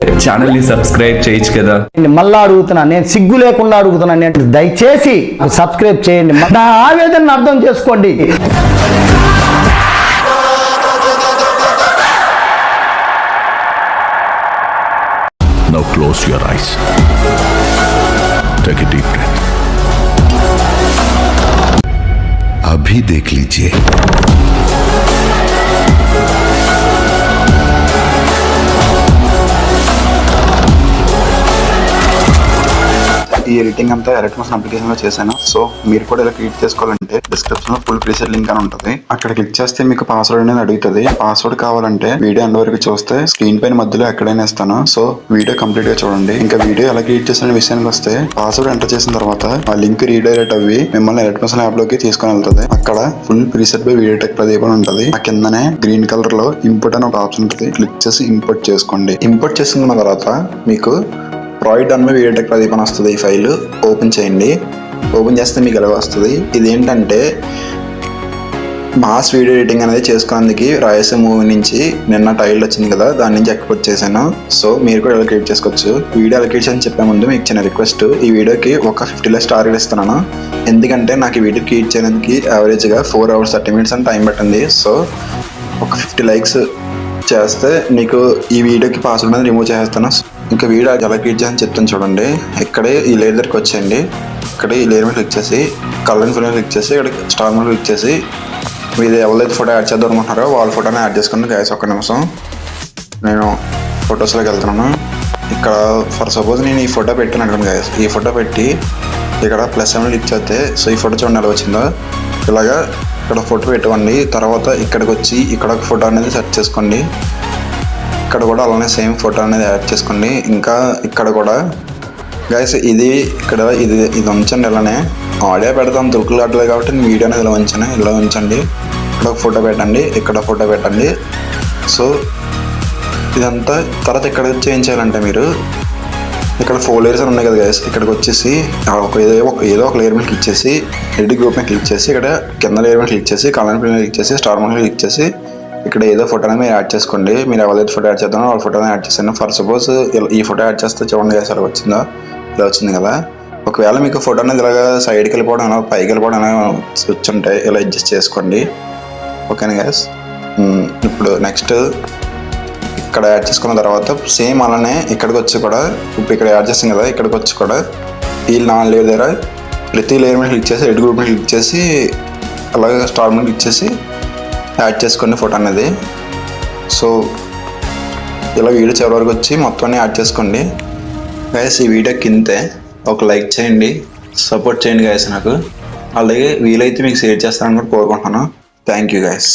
Channel ని subscribe చేయొచ్చు కదా. మళ్ళా అడుగుతున్నాను, నేను సిగ్గు లేకుండా అడుగుతున్నాను, దయచేసి సబ్స్క్రైబ్ చేయండి. నా ఆవేదనను అర్థం చేసుకోండి. Now close your eyes. Take a deep breath. अभी देख लीजिए ఈ ఎడిటింగ్ అంతా ఎలక్ట్రోన్స్ అప్లికేషన్ లో చేశాను. సో మీరు కూడా ఇలా క్రియేట్ చేసుకోవాలంటే డిస్క్రిప్షన్ లో ఫుల్ ప్రీసెట్ లింక్ అని ఉంటుంది. అక్కడ క్లిక్ చేస్తే మీకు పాస్వర్డ్ అనేది అడుగుతుంది. పాస్వర్డ్ కావాలంటే వీడియో ఎండ్ వరకు చూస్తే స్క్రీన్ పైన మధ్యలో ఎక్కడైనా ఇస్తాను. సో వీడియో కంప్లీట్ గా చూడండి. ఇంకా వీడియో ఎలా క్రియేట్ చేసిన విషయానికి వస్తే పాస్వర్డ్ ఎంటర్ చేసిన తర్వాత ఆ లింక్ రీడైరెక్ట్ అవ్వి మిమ్మల్ని ఎలక్ట్రోన్స్ యాప్ లోకి తీసుకొని వెళ్తుంది. అక్కడ full preset by video tech Pradeep అని ఉంటుంది. ఆ కిందనే గ్రీన్ కలర్ లో ఇంపోర్ట్ అని ఒక ఆప్షన్ ఉంటుంది. క్లిక్ చేసి ఇంపోర్ట్ చేసుకోండి. ఇంపోర్ట్ చేసుకున్న తర్వాత మీకు ప్రాజెక్ట్ అన్న వీడియో టెక్ ప్రదీప్ అని వస్తుంది. ఈ ఫైల్ ఓపెన్ చేయండి. ఓపెన్ చేస్తే మీకు ఎలా వస్తుంది. ఇదేంటంటే మాస్ వీడియో ఎడిటింగ్ అనేది చేసుకున్నందుకు రాయలసీమ మూవీ నుంచి నిన్న టైల్ వచ్చింది కదా, దాని నుంచి ఎక్స్పోర్ట్ చేశాను. సో మీరు కూడా ఎలా క్రియేట్ చేసుకోవచ్చు. వీడియో ఎలా క్రియేట్ చేయాలని చెప్పే ముందు మీకు చిన్న రిక్వెస్ట్, ఈ వీడియోకి ఒక 50 స్టార్ ఇస్తున్నాను. ఎందుకంటే నాకు ఈ వీడియో క్రియేట్ చేయడానికి యావరేజ్గా 4 hours 30 minutes అని టైం పట్టింది. సో ఒక 50 likes చేస్తే మీకు ఈ వీడియోకి పాస్వర్డ్ అనేది రిమూవ్ చేస్తాను. ఇంకా వీడియో ఎలా క్రియేట్ చేయాలని చెప్తాను చూడండి. ఇక్కడే ఈ లేయర్ దగ్గరికి వచ్చేయండి. ఇక్కడ ఈ లేయర్ మీద క్లిక్ చేసి కలర్ ఫిల్ క్లిక్ చేసి ఇక్కడ స్టార్ మీద క్లిక్ చేసి మీరు ఎవరైతే ఫోటో యాడ్ చేద్దాం అనుకుంటున్నారో వాళ్ళ ఫోటోని యాడ్ చేసుకోండి. గైస్ ఒక్క నిమిషం, నేను ఫొటోస్లోకి వెళ్తున్నాను. ఇక్కడ ఫర్ సపోజ్ నేను ఈ ఫోటో పెట్టాను అనుకోండి గైస్. ఈ ఫోటో పెట్టి ఇక్కడ ప్లస్ అని క్లిక్ చేస్తే సో ఈ ఫోటో చూడండి ఎలా వచ్చిందో. ఇలాగా ఇక్కడ ఫోటో పెట్టండి. తర్వాత ఇక్కడికి వచ్చి ఇక్కడ ఒక ఫోటో అనేది సెర్చ్ చేసుకోండి. ఇక్కడ కూడా అలానే సేమ్ ఫోటో అనేది యాడ్ చేసుకోండి. ఇంకా ఇక్కడ కూడా గైస్ ఇది ఇక్కడ ఇది ఉంచండి. ఇలానే ఆడియో పెడతాం దొరకలేదు కాబట్టి నేను వీడియో అనేది ఇలా ఉంచండి. ఇక్కడ ఒక ఫోటో పెట్టండి, ఇక్కడ ఫోటో పెట్టండి. సో ఇదంతా తర్వాత ఇక్కడ వచ్చి ఏం చేయాలంటే మీరు ఇక్కడ 4 layers అని ఉన్నాయి కదా గైస్. ఇక్కడికి వచ్చేసి ఏదో ఒక లేయర్ మీద క్లిక్ చేసి ఎడిట్ గ్రూప్ మీద క్లిక్ చేసి ఇక్కడ కింద లేయర్ మీద క్లిక్ చేసి కలర్ మీద క్లిక్ చేసి స్టార్ మీద క్లిక్ చేసి ఇక్కడ ఏదో ఫోటో అనేది మీరు యాడ్ చేసుకోండి. మీరు ఎవరైతే ఫోటో యాడ్ చేద్దామో వాళ్ళ ఫోటోని యాడ్ చేశాను. ఫర్ సపోజ్ ఈ ఫోటో యాడ్ చేస్తే చూడండి గైస్ ఎలా వచ్చిందో. ఇలా వచ్చింది కదా. ఒకవేళ మీకు ఫోటో అనేది ఇలాగా సైడ్కి వెళ్ళిపోవడం పైకి వెళ్ళిపోవడం వచ్చుంటాయి, ఇలా అడ్జస్ట్ చేసుకోండి. ఓకేనా గైస్. ఇప్పుడు నెక్స్ట్ ఇక్కడ యాడ్ చేసుకున్న తర్వాత సేమ్ అలానే ఇక్కడికి వచ్చి కూడా ఇప్పుడు ఇక్కడ యాడ్ చేస్తాం కదా, ఇక్కడికి వచ్చి కూడా ఈ 4 లేయర్ దగ్గర ప్రతి లేయర్ మీద క్లిక్ చేసి ఎడిట్ గ్రూప్ మీద క్లిక్ చేసి అలాగే స్టార్ మీద క్లిక్ చేసి యాడ్ చేసుకోండి ఫోటో అనేది. సో ఇలా వీడియో చివరి వరకు వచ్చి మొత్తం యాడ్ చేసుకోండి గైస్. ఈ వీడియో కిందే ఒక లైక్ చేయండి, సపోర్ట్ చేయండి గైస్ నాకు. అలాగే వీలైతే మీకు షేర్ చేస్తారని కూడా కోరుకుంటున్నాను. Thank you guys.